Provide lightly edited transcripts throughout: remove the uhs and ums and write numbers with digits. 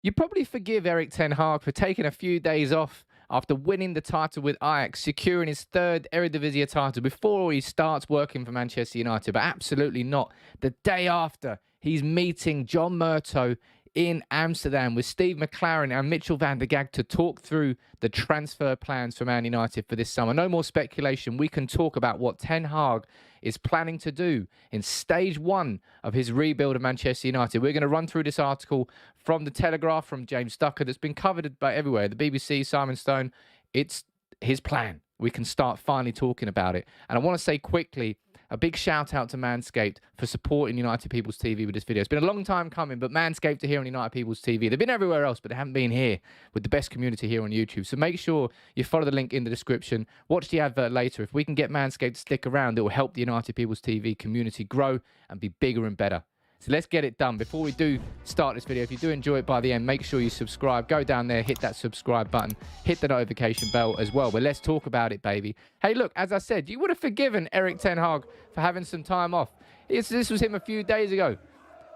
You probably forgive Eric Ten Hag for taking a few days off after winning the title with Ajax, securing his third Eredivisie title before he starts working for Manchester United, but absolutely not. The day after, he's meeting John Murtough in Amsterdam with Steve McLaren and Mitchell van der Gag to talk through the transfer plans for Man United for this summer. No more speculation. We can talk about what Ten Hag is planning to do in stage one of his rebuild of Manchester United. We're going to run through this article from The Telegraph, from James Ducker, that's been covered by everywhere. The BBC, Simon Stone. It's his plan. We can start finally talking about it. And I want to say quickly, a big shout out to Manscaped for supporting United People's TV with this video. It's been a long time coming, but Manscaped are here on United People's TV. They've been everywhere else, but they haven't been here with the best community here on YouTube. So make sure you follow the link in the description. Watch the advert later. If we can get Manscaped to stick around, it will help the United People's TV community grow and be bigger and better. So let's get it done. Before we do start this video, if you do enjoy it by the end, make sure you subscribe. Go down there, hit that subscribe button, hit the notification bell as well. But let's talk about it, baby. Hey, look, as I said, you would have forgiven Eric Ten Hag for having some time off. This was him a few days ago.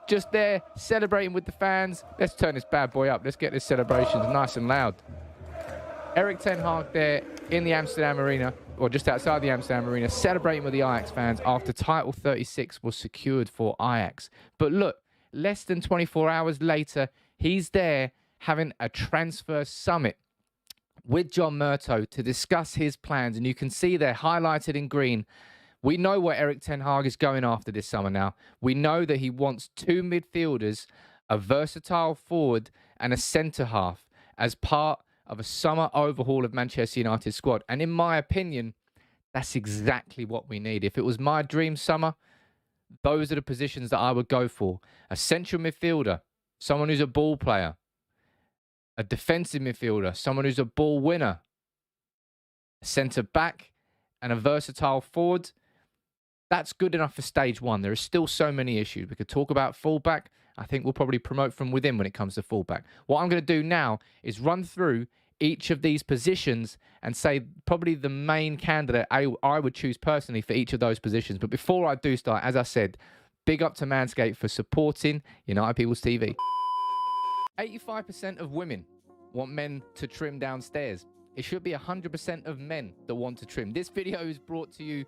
Just there, celebrating with the fans. Let's turn this bad boy up. Let's get this celebration nice and loud. Eric Ten Hag there in the Amsterdam Arena, or just outside the Amsterdam Arena, celebrating with the Ajax fans after title 36 was secured for Ajax. But look, less than 24 hours later, he's there having a transfer summit with John Murtough to discuss his plans. And you can see there, highlighted in green, we know what Eric Ten Hag is going after this summer now. We know that he wants two midfielders, a versatile forward, and a centre-half as part of a summer overhaul of Manchester United squad. And in my opinion, that's exactly what we need. If it was my dream summer, those are the positions that I would go for. A central midfielder, someone who's a ball player. A defensive midfielder, someone who's a ball winner. A centre-back and a versatile forward. That's good enough for stage one. There are still so many issues. We could talk about fullback. I think we'll probably promote from within when it comes to fullback. What I'm going to do now is run through each of these positions and say probably the main candidate I would choose personally for each of those positions. But before I do start, as I said, big up to Manscaped for supporting United People's TV. 85% of women want men to trim downstairs. It should be 100% of men that want to trim. This video is brought to you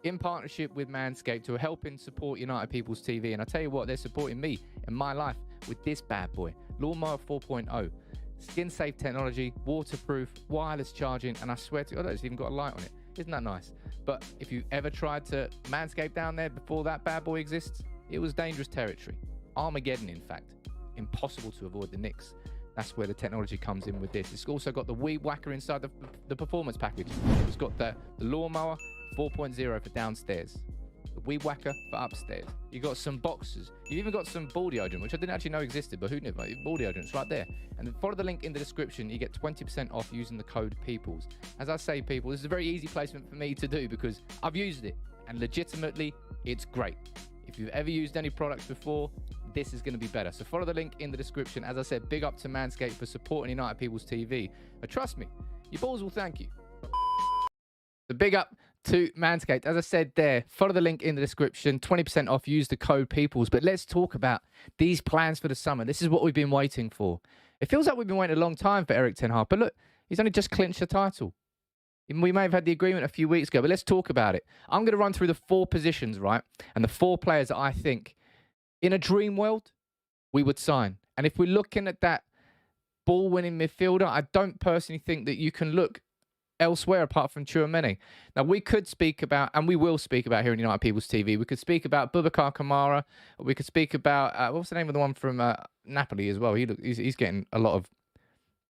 in partnership with Manscaped, to help and support United People's TV. And I tell you what, they're supporting me in my life with this bad boy, Lawnmower 4.0. Skin-safe technology, waterproof, wireless charging, and I swear to God, it's even got a light on it. Isn't that nice? But if you ever tried to Manscape down there before that bad boy exists, it was dangerous territory. Armageddon, in fact. Impossible to avoid the nicks. That's where the technology comes in with this. It's also got the Weed Whacker inside the performance package. It's got the Lawnmower 4.0 for downstairs, the Weed Whacker for upstairs. You got some boxes. You've even got some ball deodorant, which I didn't actually know existed, but who knew? Ball deodorant's right there. And then follow the link in the description. You get 20% off using the code PEOPLES. As I say, people, this is a very easy placement for me to do because I've used it, and legitimately, it's great. If you've ever used any products before, this is going to be better. So follow the link in the description. As I said, big up to Manscaped for supporting United People's TV. But trust me, your balls will thank you. So big up to Manscaped. As I said there, follow the link in the description. 20% off, use the code PEOPLES. But let's talk about these plans for the summer. This is what we've been waiting for. It feels like we've been waiting a long time for Eric Ten Hag. But look, he's only just clinched the title. We may have had the agreement a few weeks ago, but let's talk about it. I'm going to run through the four positions, right? And the four players that I think, in a dream world, we would sign. And if we're looking at that ball-winning midfielder, I don't personally think that you can look elsewhere apart from Tchouaméni. Now, we could speak about, and we will speak about here in United People's TV, we could speak about Boubacar Kamara. We could speak about, what's the name of the one from Napoli as well? He's getting a lot of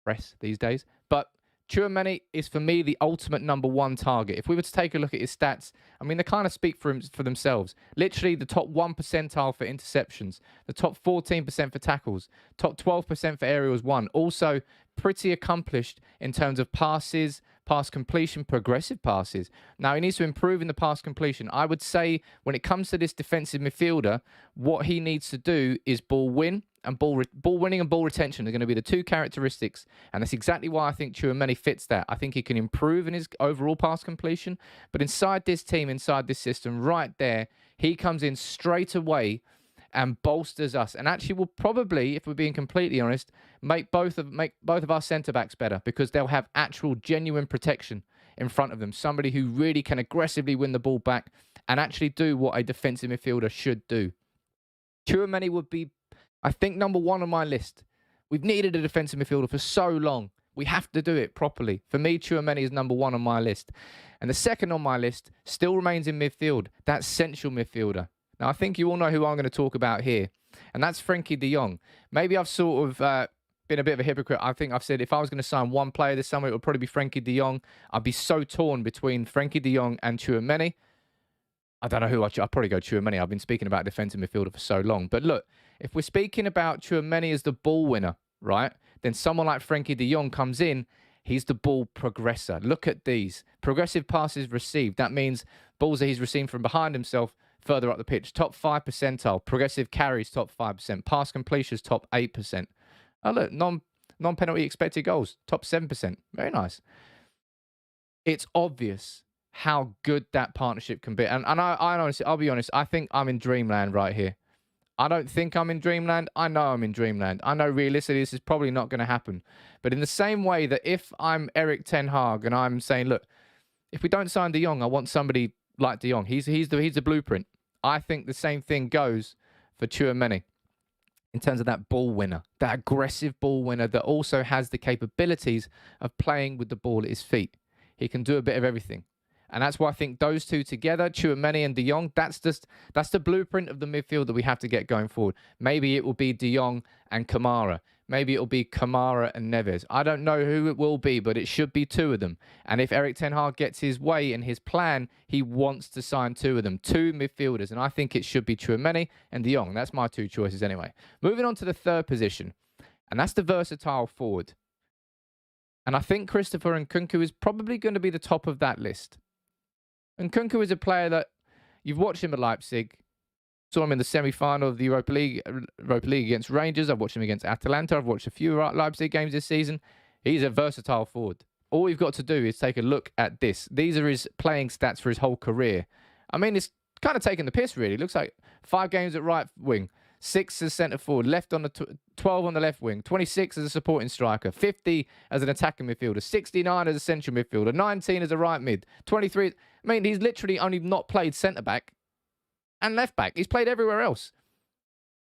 press these days. But Tchouaméni is, for me, the ultimate number one target. If we were to take a look at his stats, I mean, they kind of speak for themselves. Literally, the top 1 percentile for interceptions, the top 14% for tackles, top 12% for aerials won. Also, pretty accomplished in terms of passes, pass completion, progressive passes. Now, he needs to improve in the pass completion. I would say, when it comes to this defensive midfielder, what he needs to do is ball win. And ball winning and ball retention are going to be the two characteristics. And that's exactly why I think Tchouaméni fits that. I think he can improve in his overall pass completion. But inside this team, inside this system, right there, he comes in straight away and bolsters us, and actually will probably, if we're being completely honest, make both of our centre backs better, because they'll have actual genuine protection in front of them. Somebody who really can aggressively win the ball back and actually do what a defensive midfielder should do. Tchouaméni would be, I think, number one on my list. We've needed a defensive midfielder for so long. We have to do it properly. For me, Tchouaméni is number one on my list. And the second on my list still remains in midfield. That's central midfielder. Now, I think you all know who I'm going to talk about here, and that's Frenkie de Jong. Maybe I've sort of been a bit of a hypocrite. I think I've said if I was going to sign one player this summer, it would probably be Frenkie de Jong. I'd be so torn between Frenkie de Jong and Tchouaméni. I don't know who I'd probably go Tchouaméni. I've been speaking about defensive midfielder for so long. But look, if we're speaking about Tchouaméni as the ball winner, right, then someone like Frenkie de Jong comes in, he's the ball progressor. Look at these. Progressive passes received. That means balls that he's received from behind himself further up the pitch. Top 5 percentile. Progressive carries, top 5%. Pass completions, top 8%. Oh, look, non-penalty expected goals, top 7%. Very nice. It's obvious how good that partnership can be. And I honestly, I'll be honest, I think I'm in dreamland right here. I don't think I'm in dreamland. I know I'm in dreamland. I know realistically this is probably not going to happen. But in the same way that if I'm Erik ten Hag and I'm saying, look, if we don't sign de Jong, I want somebody like de Jong. He's the blueprint. I think the same thing goes for Tchouaméni in terms of that ball winner, that aggressive ball winner that also has the capabilities of playing with the ball at his feet. He can do a bit of everything. And that's why I think those two together, Tchouaméni and de Jong, that's the blueprint of the midfield that we have to get going forward. Maybe it will be de Jong and Kamara. Maybe it will be Kamara and Neves. I don't know who it will be, but it should be two of them. And if Erik ten Hag gets his way in his plan, he wants to sign two of them, two midfielders. And I think it should be Tchouaméni and de Jong. That's my two choices anyway. Moving on to the third position, and that's the versatile forward. And I think Christopher Nkunku is probably going to be the top of that list. Nkunku is a player that you've watched him at Leipzig. Saw him in the semi-final of the Europa League against Rangers. I've watched him against Atalanta. I've watched a few Leipzig games this season. He's a versatile forward. All you've got to do is take a look at this. These are his playing stats for his whole career. I mean, it's kind of taking the piss, really. Looks like 5 games at right wing, 6 as centre forward, left on the 12 on the left wing, 26 as a supporting striker, 50 as an attacking midfielder, 69 as a central midfielder, 19 as a right mid, 23. I mean, he's literally only not played centre back and left back. He's played everywhere else.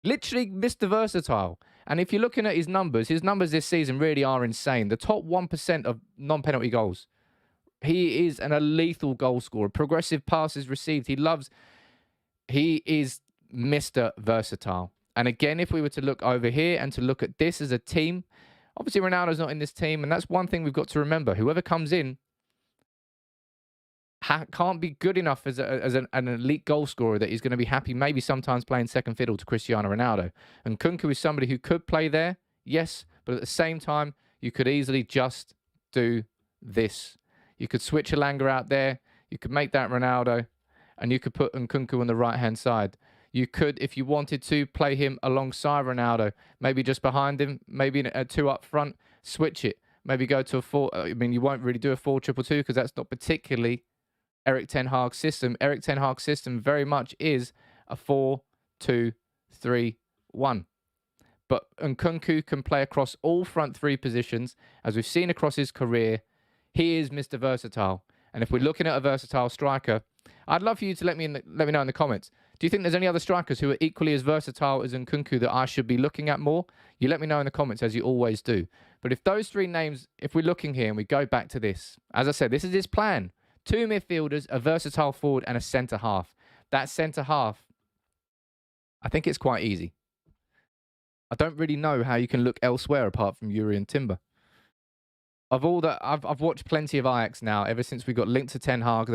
Literally Mr. Versatile. And if you're looking at his numbers this season really are insane. The top 1% of non-penalty goals. He is a lethal goal scorer. Progressive passes received. He is Mr. Versatile. And again, if we were to look over here and to look at this as a team, obviously Ronaldo's not in this team, and that's one thing we've got to remember. Whoever comes in can't be good enough as an elite goal scorer that he's going to be happy maybe sometimes playing second fiddle to Cristiano Ronaldo. And Nkunku is somebody who could play there, yes, but at the same time, you could easily just do this. You could switch Elanga out there, you could make that Ronaldo, and you could put Nkunku on the right-hand side. You could, if you wanted to, play him alongside Ronaldo, maybe just behind him, maybe a 2 up front, switch it. Maybe go to a 4. I mean, you won't really do a 4-2-2 because that's not particularly Erik ten Hag's system. Erik ten Hag's system very much is a 4-2-3-1. But Nkunku can play across all front 3 positions. As we've seen across his career, he is Mr. Versatile. And if we're looking at a versatile striker, I'd love for you to let me know in the comments. Do you think there's any other strikers who are equally as versatile as Nkunku that I should be looking at more? You let me know in the comments, as you always do. But if those 3 names, if we're looking here and we go back to this, as I said, this is his plan. 2 midfielders, a versatile forward, and a centre half. That centre half, I think it's quite easy. I don't really know how you can look elsewhere apart from Yuri and Timber. I've watched plenty of Ajax now ever since we got linked to Ten Hag.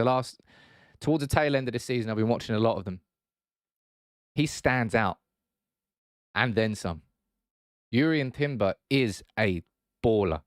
Towards the tail end of the season, I've been watching a lot of them. He stands out, and then some. Yuri and Timber is a baller,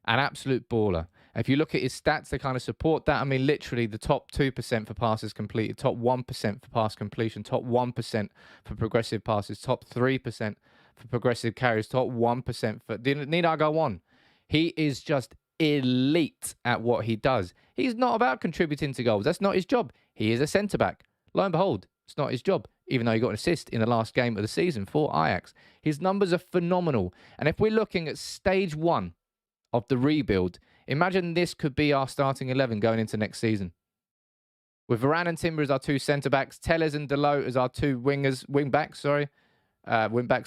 an absolute baller. If you look at his stats, they kind of support that. I mean, literally the top 2% for passes completed, top 1% for pass completion, top 1% for progressive passes, top 3% for progressive carries, top 1% for... Need I go on? He is just elite at what he does. He's not about contributing to goals. That's not his job. He is a centre-back. Lo and behold, it's not his job. even though he got an assist in the last game of the season for Ajax. His numbers are phenomenal. And if we're looking at stage 1 of the rebuild, imagine this could be our starting 11 going into next season. With Varane and Timber as our 2 centre-backs, Telles and Dalot as our 2 wing-backs,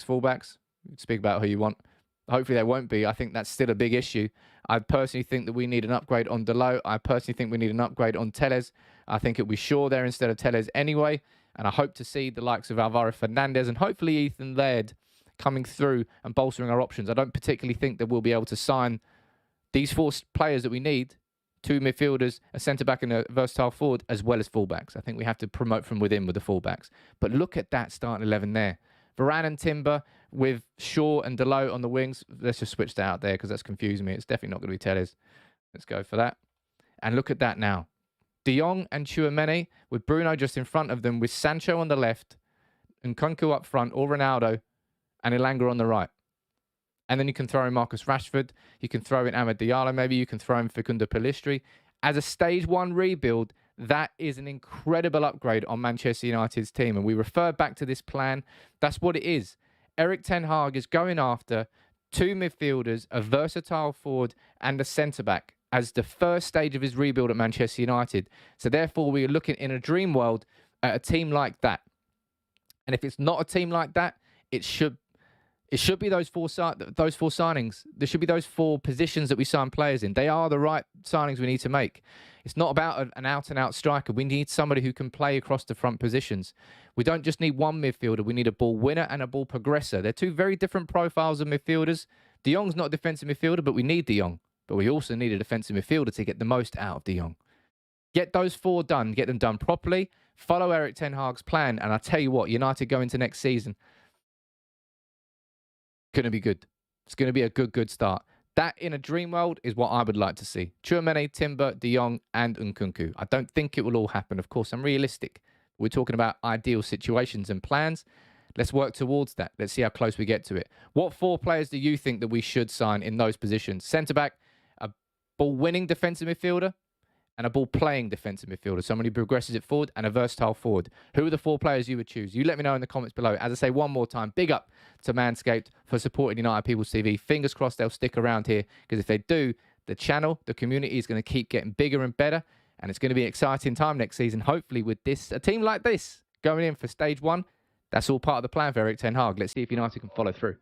full-backs. Speak about who you want. Hopefully they won't be. I think that's still a big issue. I personally think that we need an upgrade on Dalot. I personally think we need an upgrade on Telles. I think it'll be Shaw there instead of Telles anyway. And I hope to see the likes of Alvaro Fernandez and hopefully Ethan Laird coming through and bolstering our options. I don't particularly think that we'll be able to sign these 4 players that we need, 2 midfielders, a centre-back and a versatile forward, as well as full-backs. I think we have to promote from within with the full-backs. But look at that starting 11 there. Varane and Timber with Shaw and Dalot on the wings. Let's just switch that out there because that's confusing me. It's definitely not going to be Telles. Let's go for that. And look at that now. De Jong and Tchouaméni with Bruno just in front of them, with Sancho on the left and Nkunku up front, or Ronaldo, and Elanga on the right. And then you can throw in Marcus Rashford. You can throw in Amad Diallo. Maybe you can throw in Facundo Pellistri. As a stage 1 rebuild, that is an incredible upgrade on Manchester United's team. And we refer back to this plan. That's what it is. Erik ten Hag is going after 2 midfielders, a versatile forward, and a centre-back as the first stage of his rebuild at Manchester United. So therefore, we are looking in a dream world at a team like that. And if it's not a team like that, it should be those 4 signings. There should be those 4 positions that we sign players in. They are the right signings we need to make. It's not about an out-and-out striker. We need somebody who can play across the front positions. We don't just need one midfielder. We need a ball winner and a ball progressor. They're 2 very different profiles of midfielders. De Jong's not a defensive midfielder, but we need De Jong. But we also need a defensive midfielder to get the most out of De Jong. Get those 4 done. Get them done properly. Follow Erik ten Hag's plan. And I tell you what, United go into next season, going to be good. It's going to be a good start. That, in a dream world, is what I would like to see. Tchouaméni, Timber, De Jong, and Nkunku. I don't think it will all happen. Of course, I'm realistic. We're talking about ideal situations and plans. Let's work towards that. Let's see how close we get to it. What 4 players do you think that we should sign in those positions? Centre-back, a ball-winning defensive midfielder, and a ball-playing defensive midfielder, someone who progresses it forward, and a versatile forward. Who are the 4 players you would choose? You let me know in the comments below. As I say one more time, big up to Manscaped for supporting United People's TV. Fingers crossed they'll stick around here, because if they do, the channel, the community is going to keep getting bigger and better, and it's going to be an exciting time next season, hopefully with a team like this going in for stage 1. That's all part of the plan for Erik ten Hag. Let's see if United can follow through.